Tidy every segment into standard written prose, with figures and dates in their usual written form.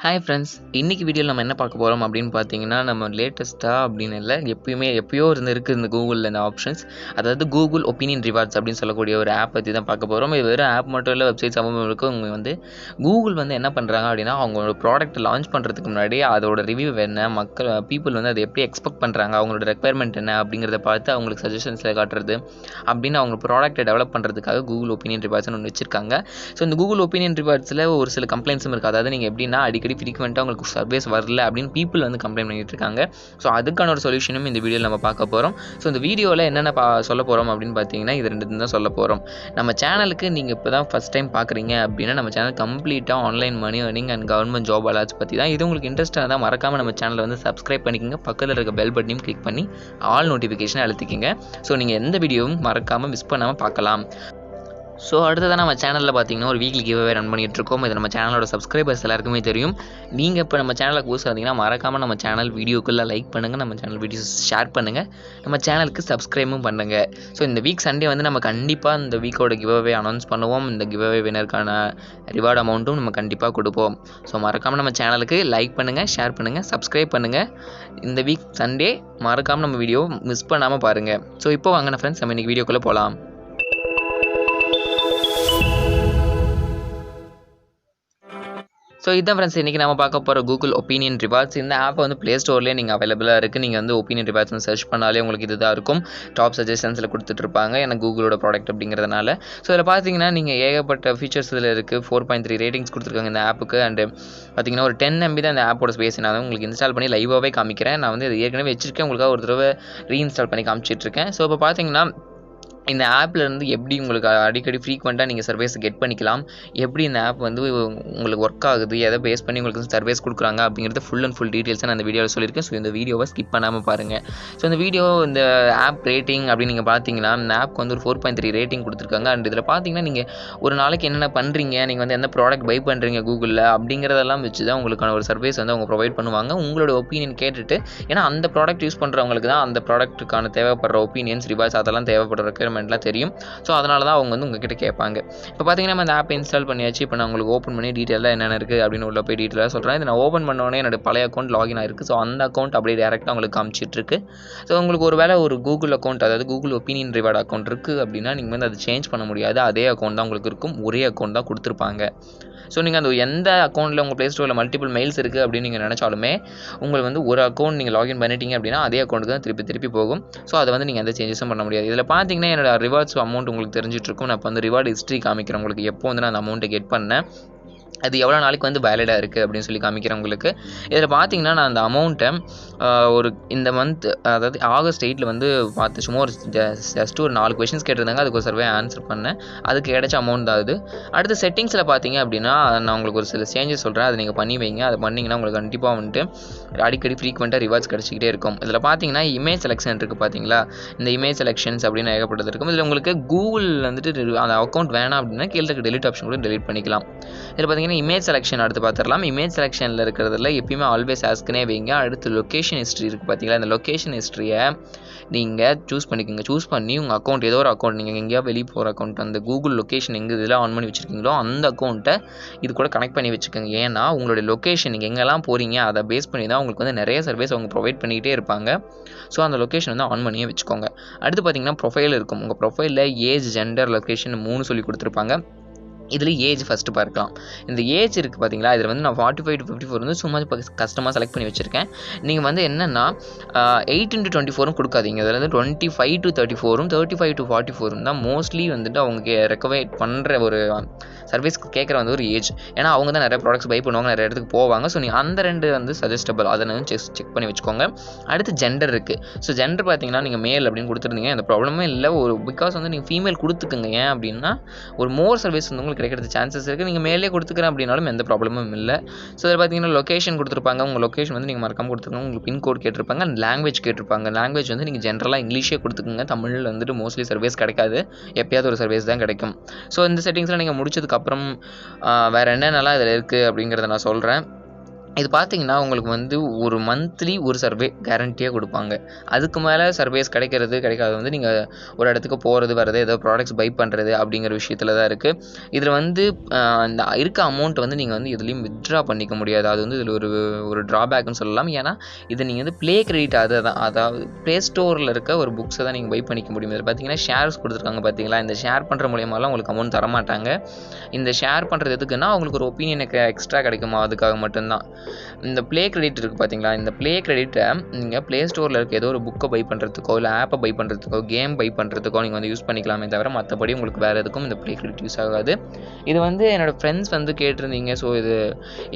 Hi friends, இன்றைக்கி வீடியோவில் நம்ம என்ன பார்க்க போகிறோம் அப்படின்னு பார்த்தீங்கன்னா, நம்ம லேட்டஸ்ட்டாக அப்படின்னு இல்லை, எப்பயோ இருக்குது இந்த கூகுளில் இந்த ஆப்ஷன்ஸ். அதாவது கூகுள் ஒப்பீனியன் ரிவார்ட்ஸ் அப்படின்னு சொல்லக்கூடிய ஒரு ஆப் பற்றி தான் பார்க்க போகிறோம். இது வெறும் ஆப் மட்டும் இல்லை, வெப்சைட் சம்மந்தம் அவங்க கூகுள் என்ன பண்ணுறாங்க அப்படின்னா, அவங்களோட ப்ராடக்ட் லான்ச் பண்ணுறதுக்கு முன்னாடி அதோட ரிவ்யூ என்ன, பீப்புள் அதை எப்படி எக்ஸ்பெக்ட் பண்ணுறாங்க, அவங்களோட ரெக்குயர்மெண்ட் என்ன அப்படிங்கிறத பார்த்து அவங்களுக்கு சஜஷன்ஸில் காட்டுறது அப்படின்னு அவங்க ப்ராடக்ட்டை டெவலப் பண்ணுறதுக்காக கூகுள் ஒப்பீனியன் ரிவார்ட்ஸ்னு ஒன்று வச்சுருக்காங்க. ஸோ இந்த கூகுள் ஒப்பீனியன் ரிவார்ட்ஸில் ஒரு சில கம்ப்ளைண்ட்ஸும் இருக்குது. அதாவது நீங்கள் எப்படின்னா அடிக்கடி ஃப்ரீக்வெண்ட்டாக உங்களுக்கு சர்வீஸ் வரல அப்படின்னு பீப்புள் கம்ப்ளைண்ட் பண்ணிட்டு இருக்காங்க. ஸோ அதுக்கான ஒரு சொல்யூஷனும் இந்த வீடியோவில் நம்ம பார்க்க போகிறோம். ஸோ இந்த வீடியோவில் என்னென்ன சொல்ல போகிறோம் அப்படின்னு பார்த்தீங்கன்னா, இது ரெண்டு தான் சொல்ல போகிறோம். நம்ம சேனலுக்கு நீங்கள் இப்போ தான் ஃபஸ்ட் டைம் பார்க்குறீங்க அப்படின்னா, நம்ம சேனல் கம்ப்ளீட்டாக online money earning and government job alerts பற்றி தான். இது உங்களுக்கு இன்ட்ரெஸ்ட்டாக இருந்தால் மறக்காமல் நம்ம சேனலை சப்ஸ்கிரைப் பண்ணிக்கோங்க. பக்கத்தில் இருக்க பெல் பட்டனையும் கிளிக் பண்ணி ஆல் நோட்டிஃபிகேஷனை அழுத்திக்கிங்க. ஸோ நீங்கள் எந்த வீடியோவும் மறக்காமல் மிஸ் பண்ணாமல் பார்க்கலாம். ஸோ அடுத்ததாக நம்ம சேனலில் பார்த்தீங்கன்னா ஒரு வீக்லி கிவ்அவே ரன் பண்ணிகிட்ருக்கோம். இது நம்ம சேனலோட சப்ஸ்கிரைபர்ஸ் எல்லாருக்குமே தெரியும். நீங்கள் இப்போ நம்ம சேனலில் புதுசாக இருந்தீங்கன்னா மறக்காமல் நம்ம சேனல் வீடியோக்குள்ளே லைக் பண்ணுங்கள், நம்ம சேனல் வீடியோஸ் ஷேர் பண்ணுங்கள், நம்ம சேனலுக்கு சப்ஸ்கிரைபும் பண்ணுங்கள். ஸோ இந்த வீக் சண்டே நம்ம கண்டிப்பாக இந்த வீக்கோட கிவ்அவே அனௌன்ஸ் பண்ணுவோம். இந்த கிவ்அவே வினருக்கான ரிவார்டு அமௌண்ட்டும் நம்ம கண்டிப்பாக கொடுப்போம். ஸோ மறக்காமல் நம்ம சேனலுக்கு லைக் பண்ணுங்கள், ஷேர் பண்ணுங்கள், சப்ஸ்கிரைப் பண்ணுங்கள். இந்த வீக் சண்டே மறக்காமல் நம்ம வீடியோ மிஸ் பண்ணாமல் பாருங்கள். ஸோ இப்போ வாங்கின ஃப்ரெண்ட்ஸ், நம்ம இன்றைக்கி வீடியோக்குள்ளே போகலாம். ஸோ இதான் ஃப்ரெண்ட்ஸ், இன்றைக்கி நம்ம பார்க்க போகிற கூகுள் ஒப்பீனியன் ரிவார்ட்ஸ். இந்த ஆப் ப்ளே ஸ்டோர்லேயே நீங்கள் அவைலபிளாக இருக்குது. நீங்கள் ஒப்பீனியன் ரிவார்ட்ஸ்னு சர்ச் பண்ணாலே உங்களுக்கு இதுதான் இருக்கும். டாப் சஜஷன்ஸில் கொடுத்துட்ருப்பாங்க, எனக்கு கூகுளோட ப்ராடக்ட் அப்படிங்கிறதுனால. ஸோ இதில் பார்த்தீங்கன்னா நீங்கள் ஏகப்பட்ட ஃபீச்சர்ஸ் இதில் இருக்குது. 4.3 ரேட்டிங்ஸ் கொடுத்துருக்காங்க இந்த ஆப்புக்கு. அண்டு பார்த்தீங்கன்னா ஒரு 10 MB தான் இந்த ஆப்போட ஸ்பேஸ். நான் உங்களுக்கு இன்ஸ்டால் பண்ணி லைவாகவே காமிக்கிறேன். நான் இது ஏற்கனவே வச்சிருக்கேன், உங்களுக்காக ஒரு தடவை ரீஇன்ஸ்டால் பண்ணி காமிச்சிட்ருக்கேன். ஸோ இப்போ பார்த்தீங்கன்னா இந்த ஆப்லேருந்து எப்படி உங்களுக்கு அடிக்கடி ஃப்ரீக்வெண்ட்டாக நீங்கள் சர்வீஸ் கெட் பண்ணிக்கலாம், எப்படி இந்த ஆப் உங்களுக்கு ஒர்க் ஆகுது, எதை பேஸ் பண்ணி உங்களுக்கு சர்வீஸ் கொடுக்குறாங்க அப்படிங்கிறது ஃபுல் அண்ட் ஃபுல் டீட்டெயில்ஸை நான் இந்த வீடியோவில் சொல்லியிருக்கேன். ஸோ இந்த வீடியோவை ஸ்கிப் பண்ணாமல் பாருங்கள். ஸோ இந்த ஆப் ரேட்டிங் அப்படின்னு நீங்கள் பார்த்தீங்கன்னா, இந்த ஆப்க்கு ஒரு 4.3 ரேட்டிங் கொடுத்துருக்காங்க. அண்ட் இதில் பார்த்தீங்கன்னா நீங்கள் ஒரு நாளைக்கு என்னென்ன பண்ணுறீங்க, நீங்கள் எந்த ப்ராடக்ட் பை பண்ணுறீங்க கூகுளில் அப்படிங்கிறதெல்லாம் வச்சு தான் உங்களுக்கான ஒரு சர்வீஸ் அவங்க ப்ரொவைட் பண்ணுவாங்க. உங்களோட ஒப்பீனியன் கேட்டுட்டு, ஏன்னா அந்த ப்ராடக்ட் யூஸ் பண்ணுறவங்களுக்கு தான் அந்த ப்ராடக்ட்டுக்கான தேவைப்படுற ஒப்பீனியன்ஸ் ரிவார்ட்ஸ் அதெல்லாம் தேவைப்படுற ரெக்குயர்மெண்ட்லாம் தெரியும். ஸோ அதனால தான் அவங்க உங்ககிட்ட கேட்பாங்க. இப்போ பார்த்தீங்கன்னா நம்ம இந்த ஆப் இன்ஸ்டால் பண்ணியாச்சு. இப்போ நான் உங்களுக்கு ஓப்பன் பண்ணி டீட்டெயிலாக என்னென்ன இருக்குது அப்படின்னு உள்ள போய் டீட்டெயிலாக சொல்கிறேன். இது நான் ஓப்பன் பண்ணோடனே என்னோட பழைய அக்கௌண்ட் லாகின் ஆயிருக்கு. ஸோ அந்த அக்கௌண்ட் அப்படியே டேரெக்டாக உங்களுக்கு காமிச்சிட்ருக்கு. ஸோ உங்களுக்கு ஒரு கூகுள் அக்கௌண்ட், அதாவது கூகுள் ஒப்பீனியன் ரிவார்ட் அக்கௌண்ட் இருக்குது அப்படின்னா நீங்கள் அதை சேஞ்ச் பண்ண முடியாது. அதே அக்கௌண்ட் தான் உங்களுக்கு இருக்கும், ஒரே அக்கௌண்ட் தான் கொடுத்துருப்பாங்க. ஸோ நீங்கள் எந்த அக்கௌண்ட்டில் உங்கள் ப்ளே ஸ்டோரில் மல்டிபிள் மெயில்ஸ் இருக்குது அப்படின்னு நீங்கள் நினச்சாலுமே உங்களுக்கு ஒரு அக்கௌண்ட் நீங்கள் லாகின் பண்ணிட்டீங்க அப்படின்னா அதே அக்கௌண்ட்டுக்கு தான் திருப்பி போகும். ஸோ அதை நீங்கள் எந்த சேஞ்சஸும் பண்ண முடியாது. இதில் பார்த்தீங்கன்னா என்னோட ரிவார்ட்ஸ் அமௌண்ட் உங்களுக்கு தெரிஞ்சிட்ருக்கும். நான் இப்போ ரிவார்டு ஹிஸ்ட்ரி காமிக்கிறேன் உங்களுக்கு, எப்போ நான் அந்த அமௌண்ட்டை கெட் பண்ணேன், அது எவ்வளோ நாளைக்கு வேலிடாக இருக்குது அப்படின்னு சொல்லி காமிக்கிறேன் உங்களுக்கு. இதில் பார்த்தீங்கன்னா நான் அந்த அமௌண்ட்டை இந்த மந்த், அதாவது ஆகஸ்ட் 8 பார்த்து சும்மா ஜஸ்ட் ஒரு 4 கொஷின்ஸ் கேட்டிருந்தாங்க. அதுக்கு ஒரு சர்வே ஆன்சர் பண்ணேன். அதுக்கு கிடைச்ச அமௌண்ட் தான் அது. அடுத்து செட்டிங்ஸில் பார்த்தீங்க அப்படின்னா நான் உங்களுக்கு ஒரு சில சேஞ்சஸ் சொல்கிறேன், அதை நீங்கள் பண்ணி வைங்க. அதை பண்ணிங்கன்னா உங்களுக்கு கண்டிப்பாக அடிக்கடி ஃப்ரீக்வெண்ட்டாக ரிவார்ட்ஸ் கிடச்சிக்கிட்டே இருக்கும். இதில் பார்த்தீங்கன்னா இமேஜ் செலெக்ஷன் இருக்குது பார்த்தீங்களா, இந்த இமேஜ் செலெக்ஷன்ஸ் அப்படின்னு ஏகப்பட்டது இருக்கும். இதில் உங்களுக்கு கூகுள் அந்த அக்கௌண்ட் வேணாம் அப்படின்னா கீழே இருக்க டெலிட் ஆப்ஷன் கூட டெலிட் பண்ணிக்கலாம். இதில் பார்த்தீங்கன்னா இமேஜ் செலெக்ஷன் அடுத்து பார்த்துடலாம். இமேஜ் செலெக்ஷனில் இருக்கிறதுல எப்பயுமே ஆல்வேஸ் ஆஸ்க்னே வைங்க. அடுத்து லொக்கேஷன் ஹிஸ்ட்ரி இருக்குது பார்த்தீங்களா, இந்த லொக்கேஷன் ஹிஸ்ட்ரியை நீங்கள் சூஸ் பண்ணிக்கோங்க. சூஸ் பண்ணி உங்கள் அக்கௌண்ட் ஏதோ ஒரு அக்கௌண்ட், நீங்கள் எங்கேயா வெளியே போகிற அக்கௌண்ட், அந்த கூகுள் லொக்கேஷன் எங்கே இதில் ஆன் பண்ணி வச்சுருக்கீங்களோ அந்த அக்கௌண்ட்டை இது கூட கனெக்ட் பண்ணி வச்சுக்கோங்க. ஏன்னா உங்களுடைய லொக்கேஷன் நீங்கள் எங்கெல்லாம் போகிறீங்க அதை பேஸ் பண்ணி தான் உங்களுக்கு நிறைய சர்வீஸ் அவங்க ப்ரொவைட் பண்ணிக்கிட்டே இருப்பாங்க. ஸோ அந்த லொக்கேஷன் ஆன் பண்ணியே வச்சுக்கோங்க. அடுத்து பார்த்தீங்கன்னா ப்ரொஃபைல் இருக்கும். உங்கள் ப்ரொஃபைலில் ஏஜ், ஜெண்டர், லொக்கேஷன் 3 சொல்லி கொடுத்துருப்பாங்க. இதில் ஏஜ் ஃபஸ்ட்டு பார்க்கலாம். இந்த ஏஜ் இருக்குது பார்த்தீங்களா, இதில் நான் 45 to 54 சும்மா கஸ்டமாக செலக்ட் பண்ணி வச்சுருக்கேன். நீங்கள் என்னென்னா 18 to 24 கொடுக்காதீங்க. இதில் 25 to 34, 35 to 44 தான் மோஸ்ட்லி அவங்க ரெக்கமெண்ட் பண்ணுற ஒரு சர்வீஸ்க்கு கேட்குற ஒரு ஏஜ். ஏன்னா அவங்க தான் நிறைய ப்ராடக்ட்ஸ் பை பண்ணுவாங்க, நிறைய இடத்துக்கு போவாங்க. ஸோ நீங்கள் அந்த 2 சஜஸ்டபிள், அதை செக் பண்ணி வச்சுக்கோங்க. அடுத்து ஜெண்டர் இருக்குது. ஸோ ஜெண்டர் பார்த்தீங்கன்னா நீங்கள் மேல் அப்படின்னு கொடுத்துருந்தீங்க, அந்த ப்ராப்ளமே இல்லை. பிகாஸ் நீங்கள் ஃபீமேல் கொடுத்துக்குங்க. ஏன் அப்படின்னா ஒரு மோர் சர்வீஸ் உங்களுக்கு கிடைக்கிறது சான்சஸ் இருக்குது. நீங்கள் மேலே கொடுத்துக்கிறேன் அப்படின்னாலும் எந்த ப்ராப்ளமும் இல்லை. ஸோ இதில் பார்த்தீங்கன்னா லொக்கேஷன் கொடுத்துருப்பாங்க. உங்கள் லொக்கேஷன் நீங்கள் மறக்காமல் கொடுத்துருக்காங்க. உங்களுக்கு பின்கோட் கேட்டிருப்பாங்க, அண்ட் லாங்குவேஜ் கேட்டிருப்பாங்க. லாங்குவேஜ் நீங்கள் ஜென்ரலாக இங்கிலீஷே கொடுத்துக்குங்க. தமிழில் மோஸ்ட்லி சர்வீஸ் கிடைக்காது, எப்பயாவது ஒரு சர்வீஸ் தான் கிடைக்கும். ஸோ இந்த செட்டிங்ஸில் நீங்கள் முடிச்சதுக்கப்புறம் வேறு என்னென்னலாம் இதில் இருக்குது அப்படிங்கிறத நான் சொல்கிறேன். இது பார்த்தீங்கன்னா உங்களுக்கு வந்து ஒரு மந்த்லி ஒரு சர்வே கேரண்டியாக கொடுப்பாங்க. அதுக்கு மேலே சர்வேஸ் கிடைக்காது வந்து நீங்கள் ஒரு இடத்துக்கு போகிறது வர்றது ஏதோ ப்ராடக்ட்ஸ் பை பண்ணுறது அப்படிங்கிற விஷயத்தில் தான் இருக்குது. இதில் வந்து இந்த இருக்க அமௌண்ட் வந்து நீங்கள் வந்து எதுலேயும் வித்ட்ரா பண்ணிக்க முடியாது. அது வந்து இதில் ஒரு ட்ராபேக்னு சொல்லலாம். ஏன்னா இதை நீங்கள் வந்து ப்ளே கிரெடிட் அதாவது ப்ளே ஸ்டோரில் இருக்க ஒரு புக்ஸை தான் நீங்கள் பை பண்ணிக்க முடியும். இதில் பார்த்தீங்கன்னா ஷேர்ஸ் கொடுத்துருக்காங்க பார்த்தீங்களா, இந்த ஷேர் பண்ணுற மூலியமாலாம் உங்களுக்கு அமௌண்ட் தரமாட்டாங்க. இந்த ஷேர் பண்ணுறது எதுக்குன்னா அவங்களுக்கு ஒரு ஒப்பீனியன் எக்ஸ்ட்ரா கிடைக்குமா அதுக்காக மட்டும்தான். இந்த ப்ளே கிரெடிட் இருக்குது பார்த்தீங்களா, இந்த ப்ளே கிரெடிட்டை நீங்கள் ப்ளே ஸ்டோரில் இருக்க ஏதோ ஒரு புக்கை பை பண்ணுறதுக்கோ இல்லை ஆப்பை பை பண்ணுறதுக்கோ கேம் பை பண்ணுறதுக்கோ நீங்கள் வந்து யூஸ் பண்ணிக்கலாமே தவிர மற்றபடி உங்களுக்கு வேறு எதுக்கும் இந்த ப்ளே கிரெடிட் யூஸ் ஆகாது. இது வந்து என்னோடய ஃப்ரெண்ட்ஸ் வந்து கேட்டிருந்தீங்க. ஸோ இது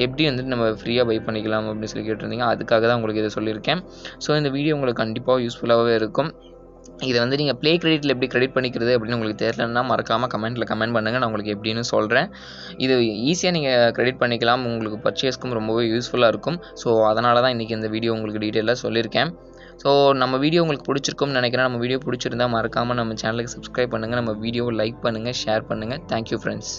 எப்படி வந்துட்டு நம்ம ஃப்ரீயாக பை பண்ணிக்கலாம் அப்படின்னு சொல்லி கேட்டிருந்தீங்க. அதுக்காக தான் உங்களுக்கு இதை சொல்லியிருக்கேன். ஸோ இந்த வீடியோ உங்களுக்கு கண்டிப்பாக யூஸ்ஃபுல்லாகவே இருக்கும். இதை வந்து நீங்கள் ப்ளே கிரெடிட்டில் எப்படி கிரெடிட் பண்ணிக்கிறது அப்படின்னு உங்களுக்கு தெரியலன்னா மறக்காமல் கமெண்ட் பண்ணுங்கள். நான் உங்களுக்கு எப்படின்னு சொல்கிறேன். இது ஈஸியாக நீங்கள் கிரெடிட் பண்ணிக்கலாம். உங்களுக்கு பர்ச்சேஸ்க்கும் ரொம்பவே யூஸ்ஃபுல்லாக இருக்கும். ஸோ அதனால தான் இன்றைக்கி இந்த வீடியோ உங்களுக்கு டீட்டெயிலாக சொல்லியிருக்கேன். ஸோ நம்ம வீடியோ உங்களுக்கு பிடிச்சிருக்கும்னு நினைக்கிறேன். நம்ம வீடியோ பிடிச்சிருந்தா மறக்காமல் நம்ம சேனலுக்கு சப்ஸ்கிரைப் பண்ணுங்கள். நம்ம வீடியோவை லைக் பண்ணுங்கள், ஷேர் பண்ணுங்கள். Thank you friends.